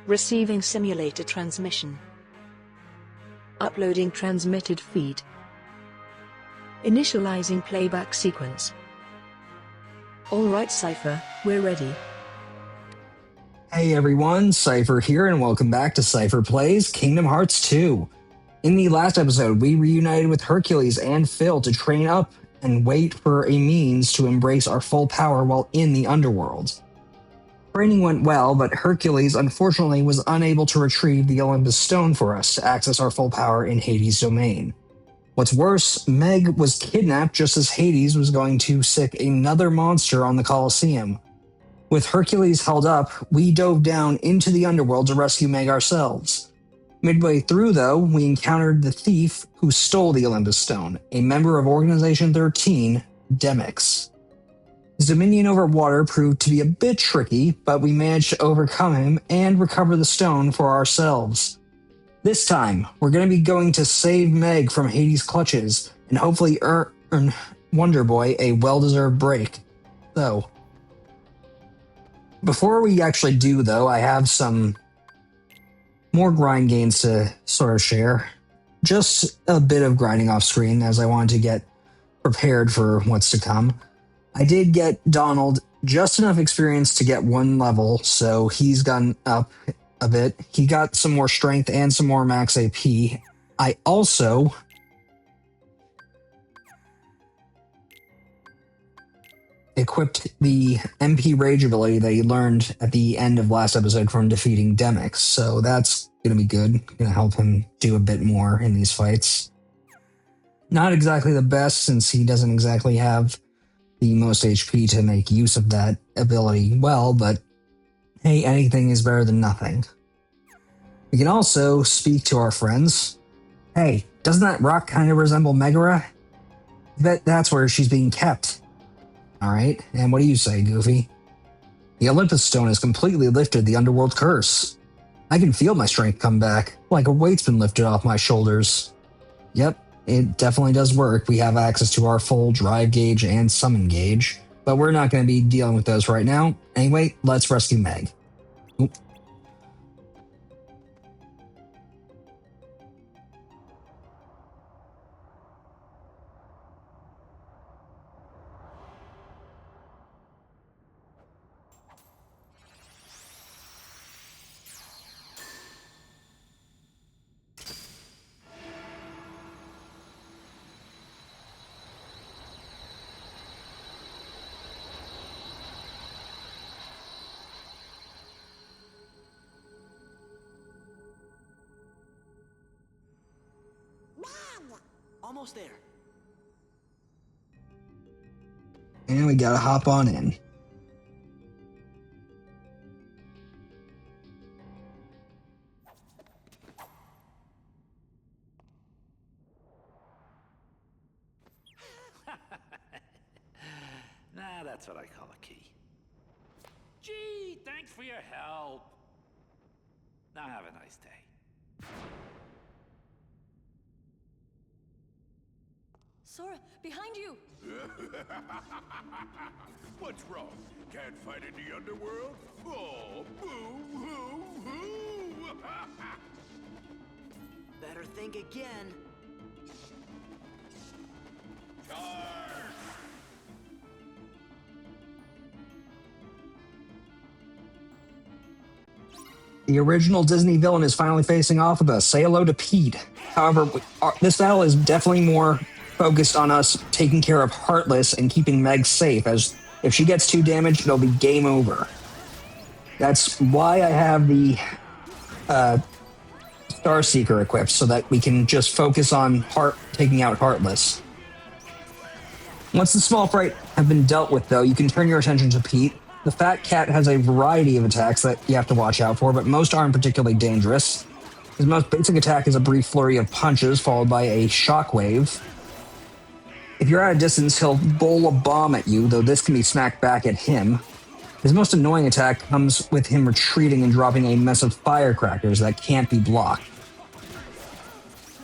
Receiving simulator transmission. Uploading transmitted feed. Initializing playback sequence. Alright Seipher, we're ready. Hey everyone, Seipher here and welcome back to Seipher Plays Kingdom Hearts 2. In the last episode, we reunited with Hercules and Phil to train up and wait for a means to embrace our full power while in the underworld. Training went well, but Hercules unfortunately was unable to retrieve the Olympus Stone for us to access our full power in Hades' domain. What's worse, Meg was kidnapped just as Hades was going to sick another monster on the Colosseum. With Hercules held up, we dove down into the underworld to rescue Meg ourselves. Midway through, though, we encountered the thief who stole the Olympus Stone, a member of Organization XIII, Demyx. His dominion over water proved to be a bit tricky, but we managed to overcome him and recover the stone for ourselves. This time, we're going to be going to save Meg from Hades' clutches and hopefully earn Wonder Boy a well-deserved break. So, before we actually do, though, I have some more grind gains to sort of share. Just a bit of grinding off screen as I wanted to get prepared for what's to come. I did get Donald just enough experience to get one level, so he's gone up a bit. He got some more strength and some more max AP. I also equipped the MP Rage ability that he learned at the end of last episode from defeating Demyx, so that's going to be good. Going to help him do a bit more in these fights. Not exactly the best, since he doesn't exactly have the most HP to make use of that ability well, but hey, anything is better than nothing. We can also speak to our friends. Hey, doesn't that rock kind of resemble Megara? I bet that's where she's being kept. Alright, and what do you say, Goofy? The Olympus Stone has completely lifted the underworld curse. I can feel my strength come back, like a weight's been lifted off my shoulders. Yep, it definitely does work. We have access to our full drive gauge and summon gauge, but we're not going to be dealing with those right now. Anyway, let's rescue Meg. Oop. Almost there. And we gotta hop on in. Nah, that's what I call a key. Gee, thanks for your help. Now have a nice day. Sora, behind you! What's wrong? Can't fight in the underworld? Oh, boo-hoo-hoo! Better think again. Charge! The original Disney villain is finally facing off with us. Say hello to Pete. However, this battle is definitely more focused on us taking care of Heartless and keeping Meg safe, as if she gets too damaged, it'll be game over. That's why I have the Starseeker equipped, so that we can just focus on taking out Heartless. Once the small fright have been dealt with, though, you can turn your attention to Pete. The Fat Cat has a variety of attacks that you have to watch out for, but most aren't particularly dangerous. His most basic attack is a brief flurry of punches, followed by a shockwave. If you're at a distance, he'll bowl a bomb at you, though this can be smacked back at him. His most annoying attack comes with him retreating and dropping a mess of firecrackers that can't be blocked.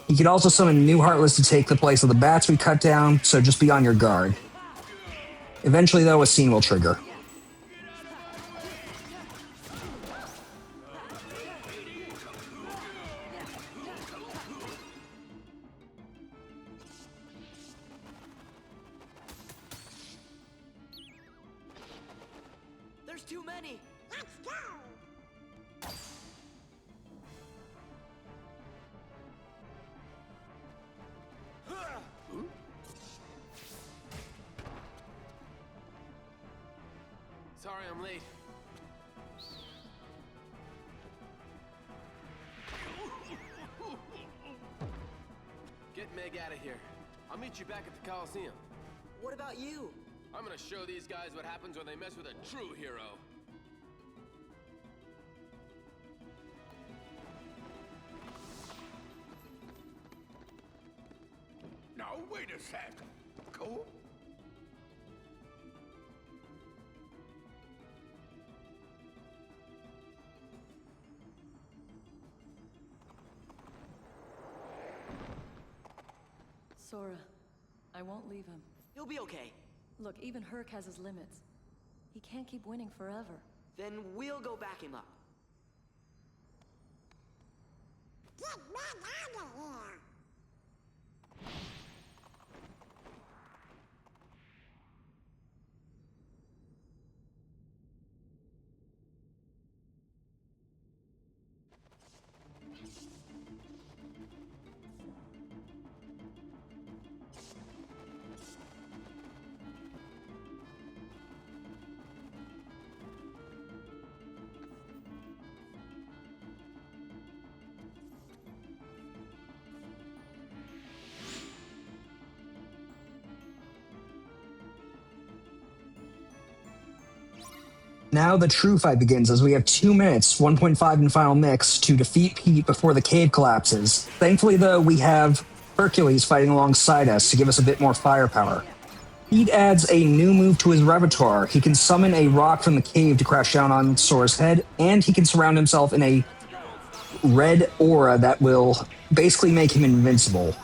He could also summon new Heartless to take the place of the bats we cut down, so just be on your guard. Eventually, though, a scene will trigger. too many. Let's go! Sorry I'm late. Get Meg out of here. I'll meet you back at the Coliseum. What about you? I'm gonna show these guys what happens when they mess with a true hero. Now, wait a sec. Cool? Sora, I won't leave him. He'll be okay. Look, even Herc has his limits. He can't keep winning forever. Then we'll go back him up. Get Meg out of here! Now the true fight begins as we have 2 minutes, 1.5 in final mix, to defeat Pete before the cave collapses. Thankfully, though, we have Hercules fighting alongside us to give us a bit more firepower. Pete adds a new move to his repertoire. He can summon a rock from the cave to crash down on Sora's head, and he can surround himself in a red aura that will basically make him invincible.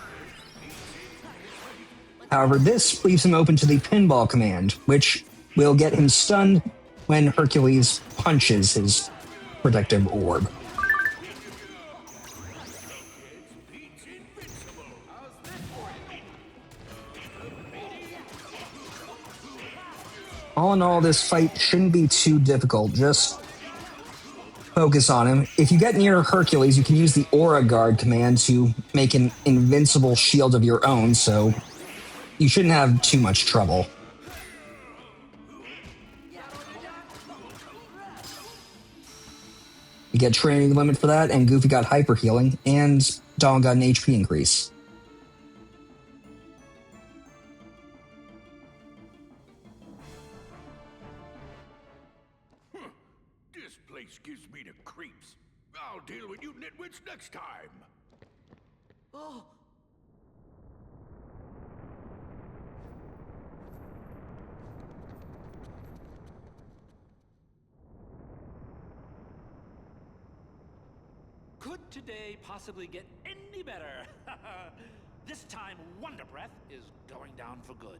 However, this leaves him open to the pinball command, which will get him stunned when Hercules punches his protective orb. All in all, this fight shouldn't be too difficult. Just focus on him. If you get near Hercules, you can use the Aura Guard command to make an invincible shield of your own, so you shouldn't have too much trouble. You get training limit for that, and Goofy got hyper healing, and Donald got an HP increase. This place gives me the creeps. I'll deal with you nitwits next time. Oh, Could today possibly get any better? This time, Wonder Breath is going down for good.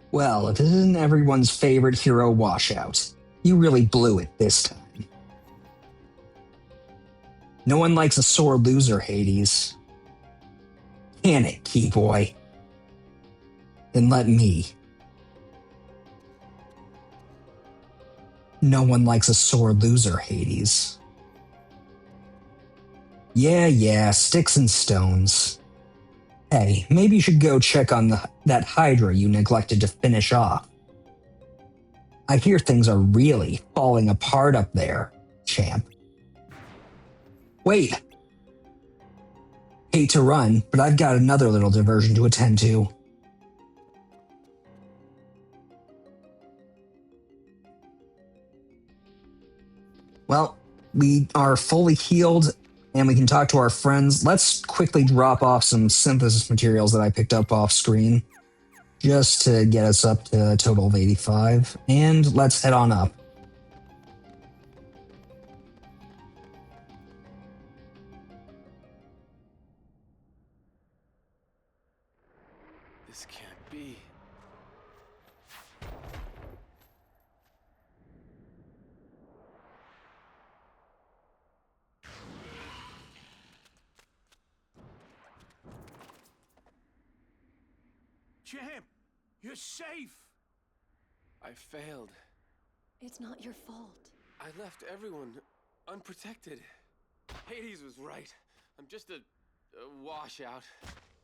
Well, if this isn't everyone's favorite hero washout, you really blew it this time. No one likes a sore loser, Hades. Can it, Keyboy? Then let me. No one likes a sore loser, Hades. Yeah, sticks and stones. Hey, maybe you should go check on that hydra you neglected to finish off. I hear things are really falling apart up there, champ. Wait! Hate to run, but I've got another little diversion to attend to. Well, we are fully healed, and we can talk to our friends. Let's quickly drop off some synthesis materials that I picked up off screen, just to get us up to a total of 85, and let's head on up. This can't be. champ. You're safe. I failed. It's not your fault. I left everyone unprotected. Hades was right. I'm just a washout.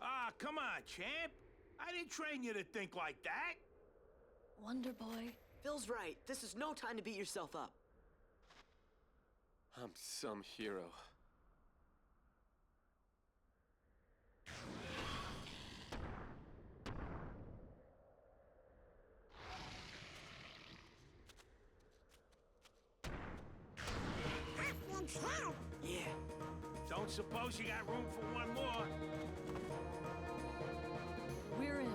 Ah, come on, champ. I didn't train you to think like that. Wonder Boy. Phil's right. This is no time to beat yourself up. I'm some hero. Yeah. Don't suppose you got room for one more? We're in.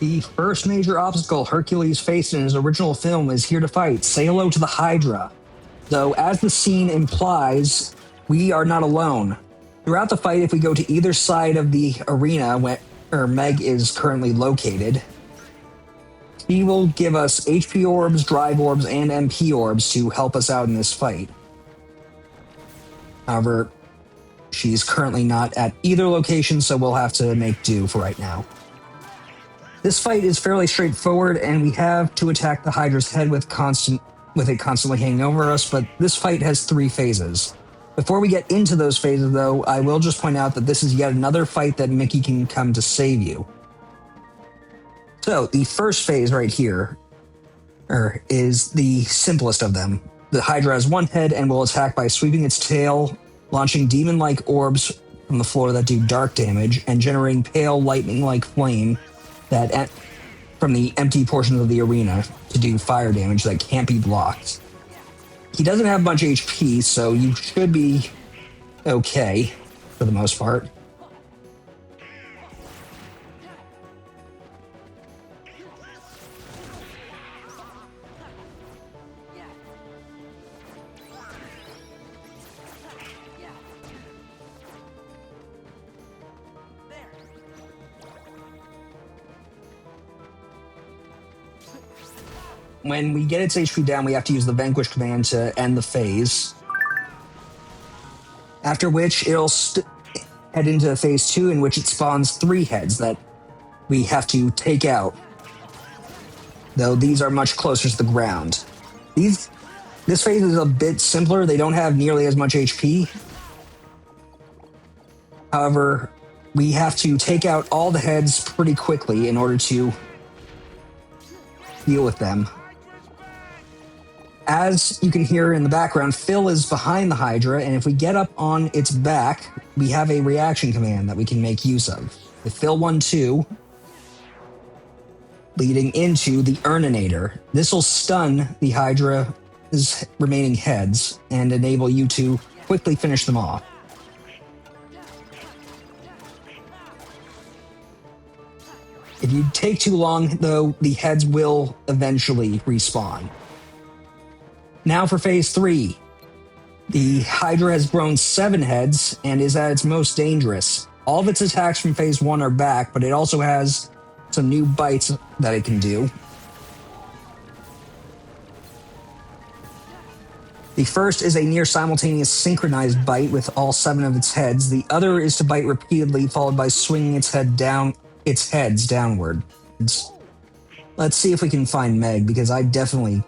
The first major obstacle Hercules faced in his original film is here to fight. Say hello to the Hydra. Though, as the scene implies, we are not alone. Throughout the fight, if we go to either side of the arena where Meg is currently located, she will give us HP orbs, drive orbs, and MP orbs to help us out in this fight. However, she's currently not at either location, so we'll have to make do for right now. This fight is fairly straightforward, and we have to attack the Hydra's head with it constantly hanging over us, but this fight has 3 phases. Before we get into those phases, though, I will just point out that this is yet another fight that Mickey can come to save you. So, the first phase right here is the simplest of them. The Hydra has 1 head and will attack by sweeping its tail, launching demon-like orbs from the floor that do dark damage, and generating pale lightning-like flame that from the empty portions of the arena to do fire damage that can't be blocked. He doesn't have much HP, so you should be okay for the most part. When we get its HP down, we have to use the Vanquish command to end the phase. After which, it'll head into phase 2, in which it spawns 3 heads that we have to take out. Though these are much closer to the ground. This phase is a bit simpler. They don't have nearly as much HP. However, we have to take out all the heads pretty quickly in order to deal with them. As you can hear in the background, Phil is behind the Hydra, and if we get up on its back, we have a reaction command that we can make use of. The Phil 1-2, leading into the Urninator. This will stun the Hydra's remaining heads and enable you to quickly finish them off. If you take too long, though, the heads will eventually respawn. Now for phase 3. The Hydra has grown 7 heads and is at its most dangerous. All of its attacks from phase 1 are back, but it also has some new bites that it can do. The first is a near simultaneous synchronized bite with all 7 of its heads. The other is to bite repeatedly, followed by swinging its heads downward. Let's see if we can find Meg, because I definitely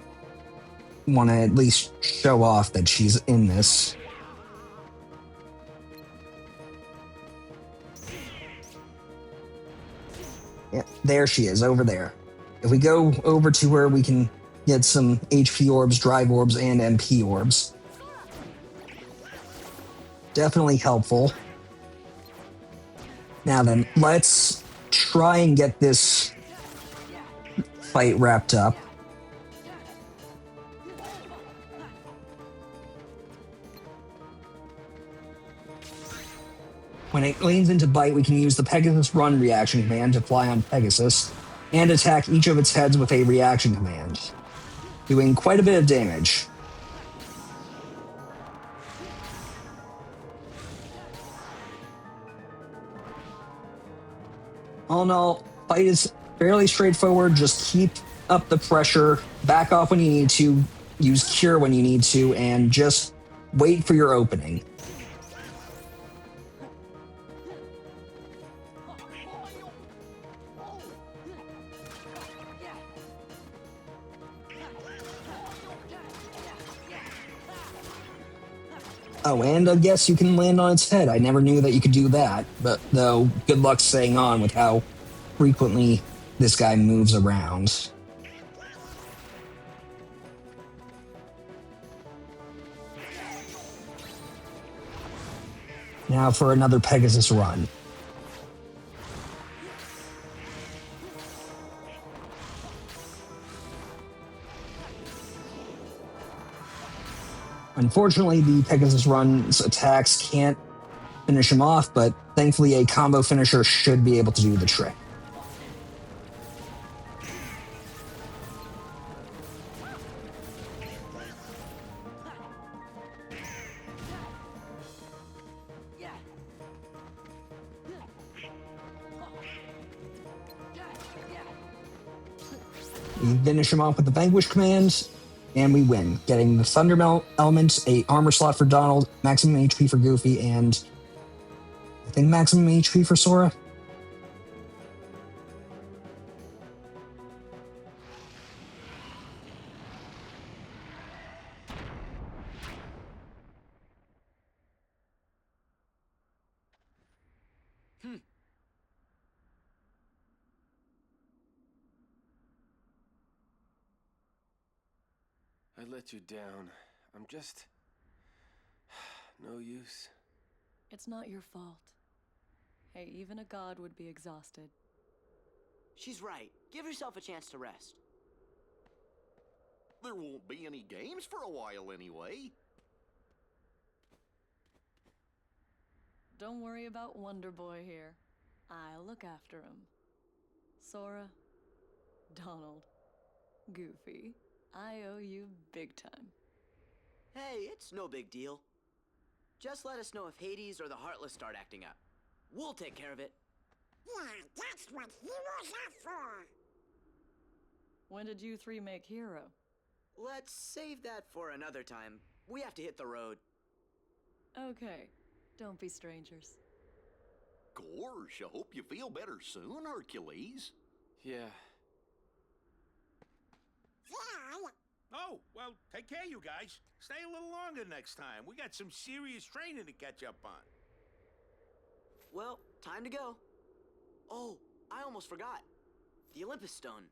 want to at least show off that she's in this. Yeah, there she is, over there. If we go over to her, we can get some HP orbs, drive orbs, and MP orbs. Definitely helpful. Now then, let's try and get this fight wrapped up. When it leans into bite, we can use the Pegasus Run reaction command to fly on Pegasus, and attack each of its heads with a reaction command, doing quite a bit of damage. All in all, fight is fairly straightforward. Just keep up the pressure, back off when you need to, use cure when you need to, and just wait for your opening. Oh, and I guess you can land on its head. I never knew that you could do that, but though, good luck staying on with how frequently this guy moves around. Now for another Pegasus run. Unfortunately, the Pegasus run's attacks can't finish him off, but thankfully a combo finisher should be able to do the trick. We finish him off with the Vanquish command, and we win, getting the Thunder element, a armor slot for Donald, maximum HP for Goofy, and I think maximum HP for Sora. I let you down. I'm just... no use. It's not your fault. Hey, even a god would be exhausted. She's right. Give yourself a chance to rest. There won't be any games for a while anyway. Don't worry about Wonder Boy here. I'll look after him. Sora, Donald, Goofy, I owe you big time. Hey, it's no big deal. Just let us know if Hades or the Heartless start acting up. We'll take care of it. Yeah, that's what heroes are for. When did you three make Hero? Let's save that for another time. We have to hit the road. Okay, don't be strangers. Gosh, I hope you feel better soon, Hercules. Yeah. Yeah, Oh, well, take care, you guys. Stay a little longer next time. We got some serious training to catch up on. Well, time to go. Oh, I almost forgot. The Olympus Stone.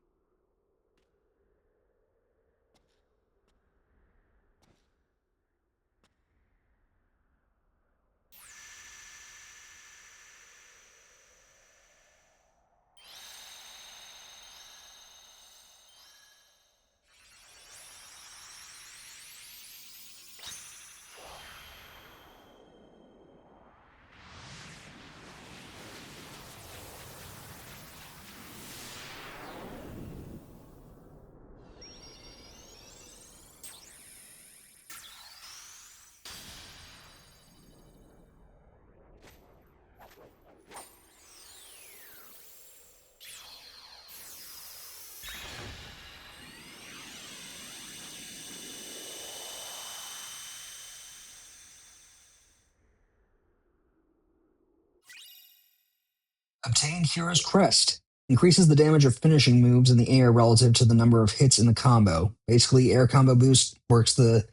Obtain Hero's Crest. Increases the damage of finishing moves in the air relative to the number of hits in the combo. Basically, air combo boost works the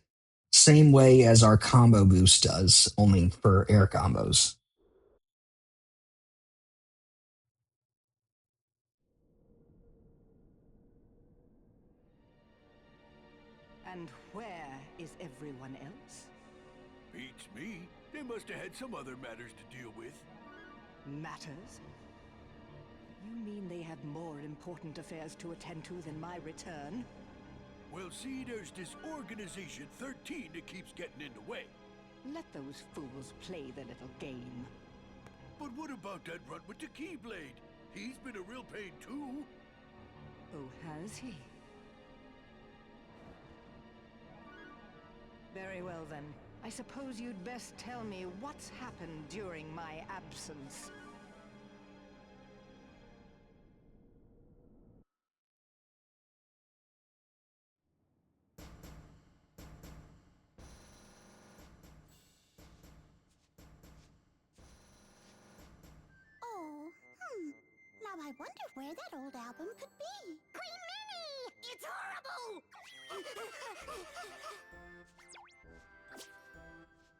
same way as our combo boost does, only for air combos. And where is everyone else? Beats me. They must have had some other matters to deal with. Matters? You mean they have more important affairs to attend to than my return? Well, see, there's this Organization XIII that keeps getting in the way. Let those fools play their little game. But what about that run with the Keyblade? He's been a real pain, too. Oh, has he? Very well, then. I suppose you'd best tell me what's happened during my absence. wonder where that old album could be. Queen Minnie! It's horrible!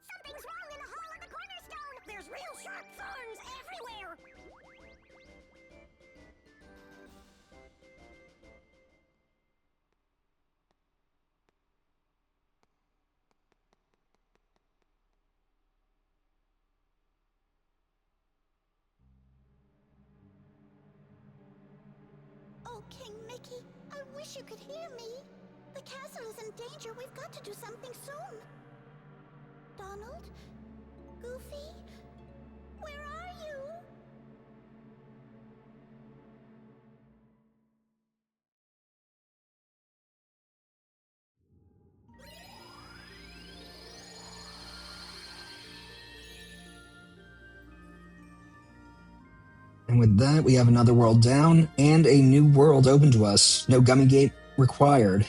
Something's wrong in the hall of the cornerstone! There's real sharp thorns everywhere! Oh, King Mickey, I wish you could hear me. The castle is in danger. We've got to do something soon. Donald? Goofy? Where are you? And with that, we have another world down and a new world open to us. No gummy gate required.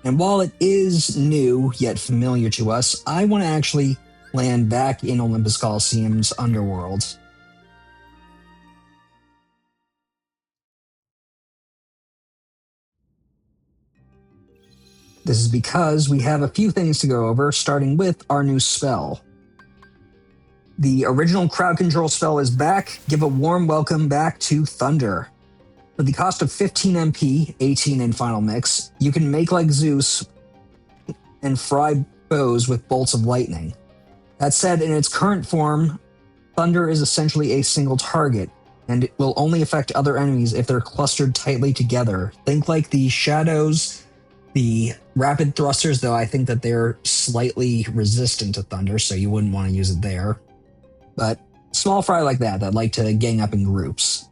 And while it is new, yet familiar to us, I want to actually land back in Olympus Coliseum's underworld. This is because we have a few things to go over, starting with our new spell. The original crowd control spell is back. Give a warm welcome back to Thunder. For the cost of 15 MP, 18 in Final Mix, you can make like Zeus and fry bows with bolts of lightning. That said, in its current form, Thunder is essentially a single target, and it will only affect other enemies if they're clustered tightly together. Think like the Shadows, the Rapid Thrusters, though I think that they're slightly resistant to Thunder, so you wouldn't want to use it there. But small fry like that like to gang up in groups.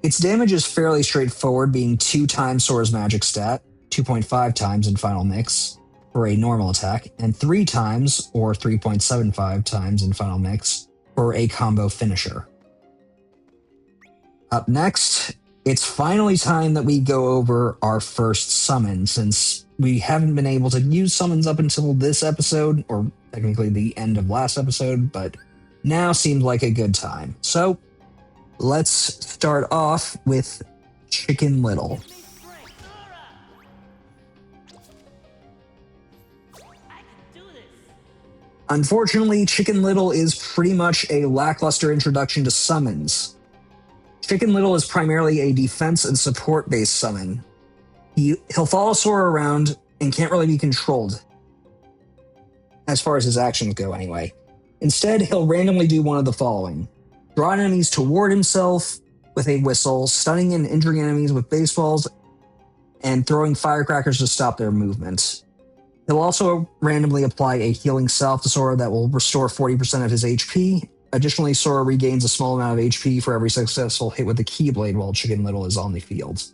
Its damage is fairly straightforward, being 2 times Sora's magic stat, 2.5 times in Final Mix for a normal attack, and 3 times, or 3.75 times in Final Mix, for a combo finisher. Up next, it's finally time that we go over our first summon, since we haven't been able to use summons up until this episode, or technically the end of last episode, but now seems like a good time. So, let's start off with Chicken Little. Unfortunately, Chicken Little is pretty much a lackluster introduction to summons. Chicken Little is primarily a defense and support-based summon. He'll follow Sora around and can't really be controlled, as far as his actions go anyway. Instead, he'll randomly do one of the following: draw enemies toward himself with a whistle, stunning and injuring enemies with baseballs, and throwing firecrackers to stop their movement. He'll also randomly apply a healing salve to Sora that will restore 40% of his HP. Additionally, Sora regains a small amount of HP for every successful hit with the Keyblade while Chicken Little is on the field.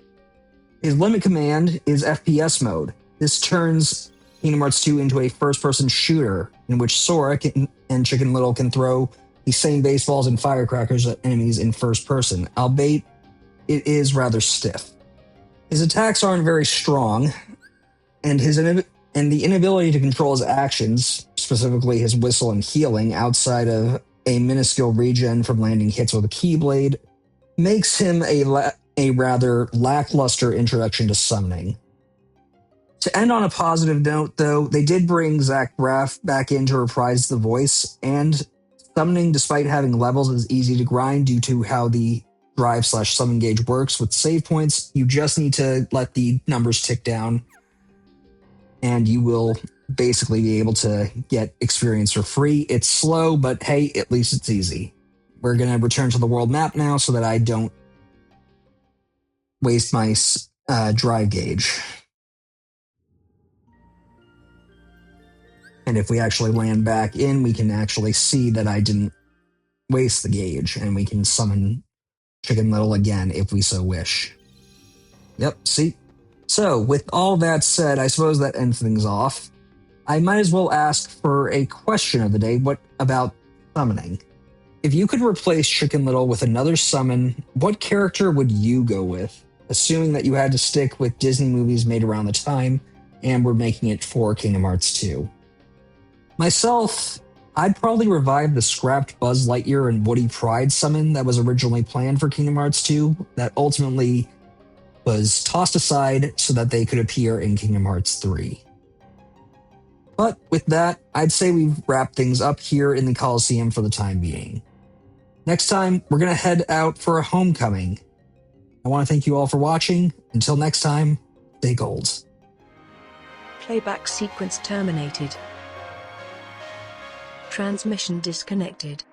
His limit command is FPS mode. This turns Kingdom Hearts 2 into a first-person shooter, in which Sora and Chicken Little can throw the same baseballs and firecrackers at enemies in first person, albeit it is rather stiff. His attacks aren't very strong, and the inability to control his actions, specifically his whistle and healing, outside of a minuscule regen from landing hits with a Keyblade, makes him a rather lackluster introduction to summoning. To end on a positive note, though, they did bring Zach Braff back in to reprise the voice, and summoning, despite having levels, is easy to grind due to how the drive/summon gauge works with save points. You just need to let the numbers tick down, and you will basically be able to get experience for free. It's slow, but hey, at least it's easy. We're going to return to the world map now so that I don't waste my drive gauge. And if we actually land back in, we can actually see that I didn't waste the gauge, and we can summon Chicken Little again if we so wish. Yep, see? So, with all that said, I suppose that ends things off. I might as well ask for a question of the day. What about summoning? If you could replace Chicken Little with another summon, what character would you go with? Assuming that you had to stick with Disney movies made around the time, and we're making it for Kingdom Hearts 2. Myself, I'd probably revive the scrapped Buzz Lightyear and Woody Pride summon that was originally planned for Kingdom Hearts 2 that ultimately was tossed aside so that they could appear in Kingdom Hearts 3. But with that, I'd say we've wrapped things up here in the Coliseum for the time being. Next time, we're going to head out for a homecoming. I want to thank you all for watching. Until next time, stay gold. Playback sequence terminated. Transmission disconnected.